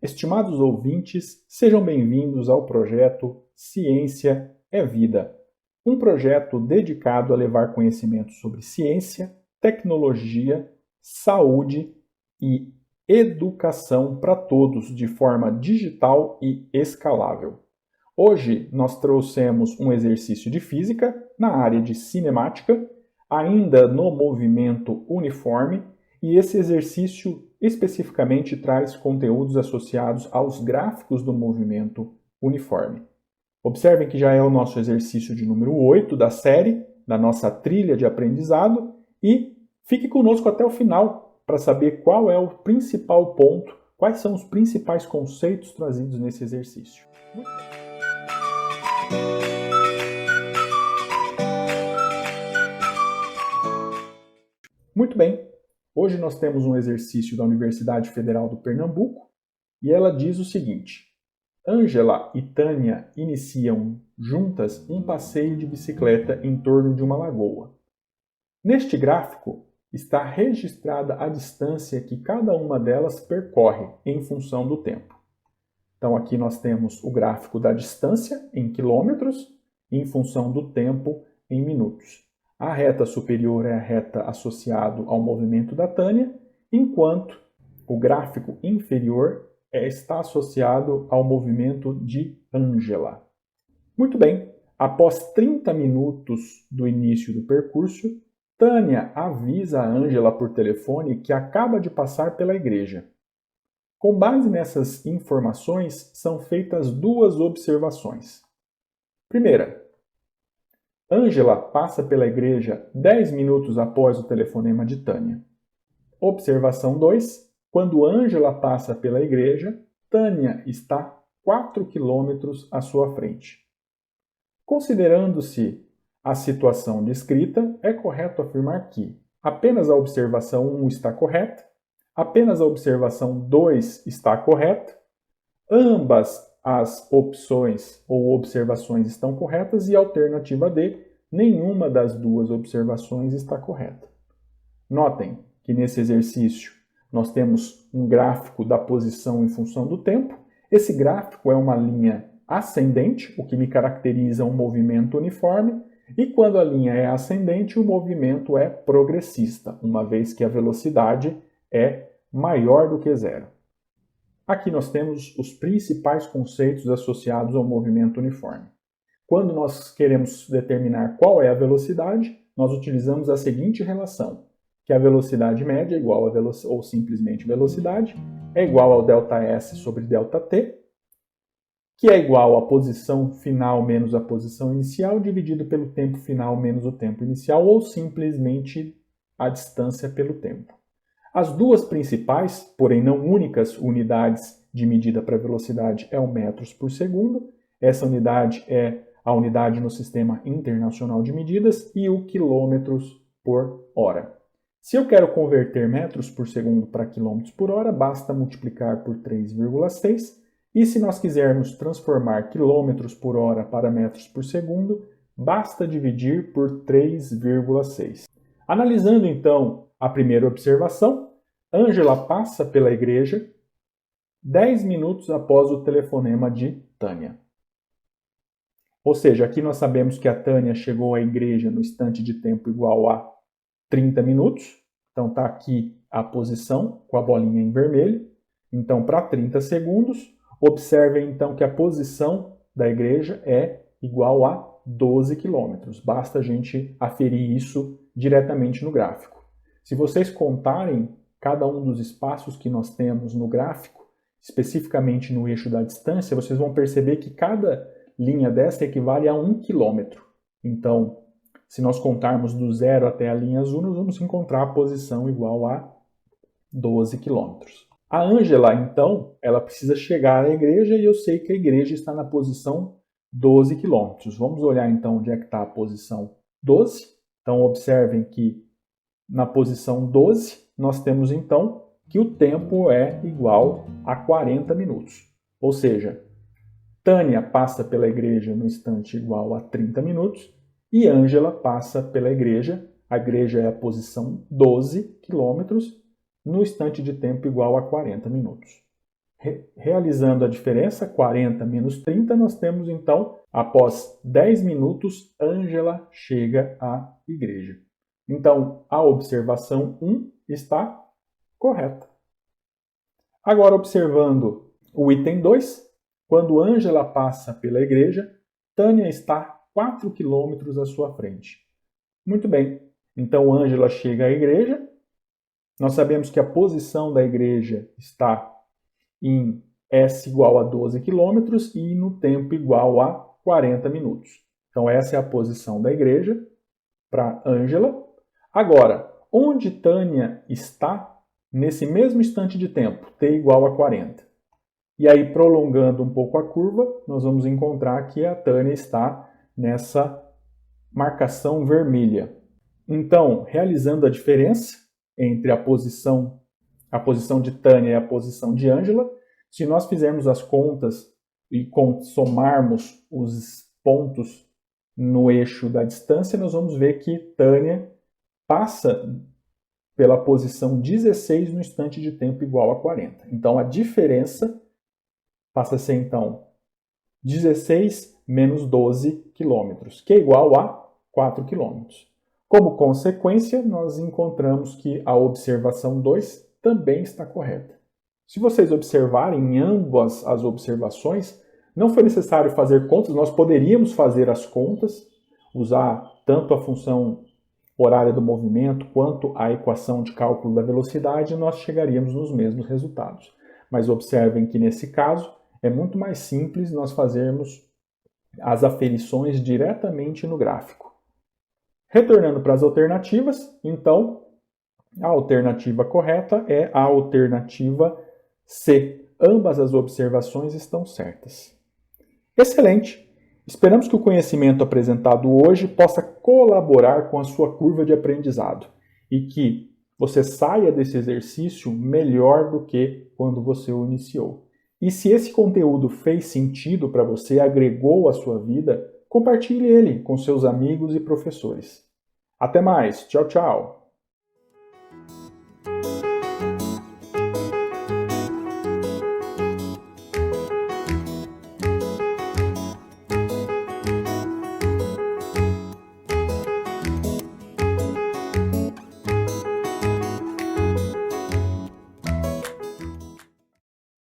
Estimados ouvintes, sejam bem-vindos ao projeto Ciência é Vida, um projeto dedicado a levar conhecimento sobre ciência, tecnologia, saúde e educação para todos de forma digital e escalável. Hoje nós trouxemos um exercício de física na área de cinemática, ainda no movimento uniforme, e esse exercício especificamente traz conteúdos associados aos gráficos do movimento uniforme. Observem que já é o nosso exercício de número 8 da série, da nossa trilha de aprendizado, e fique conosco até o final para saber qual é o principal ponto, quais são os principais conceitos trazidos nesse exercício. Muito bem, hoje nós temos um exercício da Universidade Federal do Pernambuco e ela diz o seguinte: Ângela e Tânia iniciam juntas um passeio de bicicleta em torno de uma lagoa. Neste gráfico está registrada a distância que cada uma delas percorre em função do tempo. Então aqui nós temos o gráfico da distância em quilômetros em função do tempo em minutos. A reta superior é a reta associada ao movimento da Tânia, enquanto o gráfico inferior está associado ao movimento de Ângela. Muito bem, após 30 minutos do início do percurso, Tânia avisa a Ângela por telefone que acaba de passar pela igreja. Com base nessas informações, são feitas duas observações. Primeira, Ângela passa pela igreja 10 minutos após o telefonema de Tânia. Observação 2. Quando Ângela passa pela igreja, Tânia está 4 quilômetros à sua frente. Considerando-se a situação descrita, é correto afirmar que apenas a observação 1 está correta, apenas a observação 2 está correta, ambas as opções ou observações estão corretas e a alternativa D, nenhuma das duas observações está correta. Notem que nesse exercício nós temos um gráfico da posição em função do tempo. Esse gráfico é uma linha ascendente, o que me caracteriza um movimento uniforme, e quando a linha é ascendente, o movimento é progressista, uma vez que a velocidade é maior do que zero. Aqui nós temos os principais conceitos associados ao movimento uniforme. Quando nós queremos determinar qual é a velocidade, nós utilizamos a seguinte relação, que a velocidade média é igual a ou simplesmente velocidade, é igual ao ΔS sobre ΔT, que é igual à posição final menos a posição inicial, dividido pelo tempo final menos o tempo inicial, ou simplesmente a distância pelo tempo. As duas principais, porém não únicas, unidades de medida para velocidade é o metros por segundo. Essa unidade é a unidade no Sistema Internacional de Medidas e o quilômetros por hora. Se eu quero converter metros por segundo para quilômetros por hora, basta multiplicar por 3,6. E se nós quisermos transformar quilômetros por hora para metros por segundo, basta dividir por 3,6. Analisando então a primeira observação, Ângela passa pela igreja 10 minutos após o telefonema de Tânia. Ou seja, aqui nós sabemos que a Tânia chegou à igreja no instante de tempo igual a 30 minutos. Então está aqui a posição com a bolinha em vermelho. Então, para 30 segundos, observem então que a posição da igreja é igual a 12 quilômetros. Basta a gente aferir isso diretamente no gráfico. Se vocês contarem cada um dos espaços que nós temos no gráfico, especificamente no eixo da distância, vocês vão perceber que cada linha dessa equivale a 1 quilômetro. Então, se nós contarmos do zero até a linha azul, nós vamos encontrar a posição igual a 12 quilômetros. A Ângela, então, ela precisa chegar à igreja e eu sei que a igreja está na posição 12 quilômetros. Vamos olhar então onde é que está a posição 12. Então, observem que na posição 12, nós temos então que o tempo é igual a 40 minutos. Ou seja, Tânia passa pela igreja no instante igual a 30 minutos e Ângela passa pela igreja, a igreja é a posição 12 quilômetros, no instante de tempo igual a 40 minutos. Realizando a diferença, 40 menos 30, nós temos então, após 10 minutos, Ângela chega à igreja. Então, a observação 1 está correta. Agora, observando o item 2, quando Ângela passa pela igreja, Tânia está 4 quilômetros à sua frente. Muito bem, então Ângela chega à igreja. Nós sabemos que a posição da igreja está em S igual a 12 km e no tempo igual a 40 minutos. Então essa é a posição da igreja para Ângela. Agora, onde Tânia está nesse mesmo instante de tempo, t igual a 40? E aí, prolongando um pouco a curva, nós vamos encontrar que a Tânia está nessa marcação vermelha. Então, realizando a diferença entre a posição de Tânia e a posição de Ângela, se nós fizermos as contas e somarmos os pontos no eixo da distância, nós vamos ver que Tânia passa pela posição 16 no instante de tempo igual a 40. Então, a diferença passa a ser, então, 16 menos 12 quilômetros, que é igual a 4 quilômetros. Como consequência, nós encontramos que a observação 2 também está correta. Se vocês observarem em ambas as observações, não foi necessário fazer contas, nós poderíamos fazer as contas, usar tanto a função horária do movimento quanto a equação de cálculo da velocidade, e nós chegaríamos nos mesmos resultados. Mas observem que nesse caso é muito mais simples nós fazermos as aferições diretamente no gráfico. Retornando para as alternativas, então, a alternativa correta é a alternativa C. Ambas as observações estão certas. Excelente! Esperamos que o conhecimento apresentado hoje possa colaborar com a sua curva de aprendizado e que você saia desse exercício melhor do que quando você o iniciou. E se esse conteúdo fez sentido para você, agregou à sua vida, compartilhe ele com seus amigos e professores. Até mais! Tchau, tchau!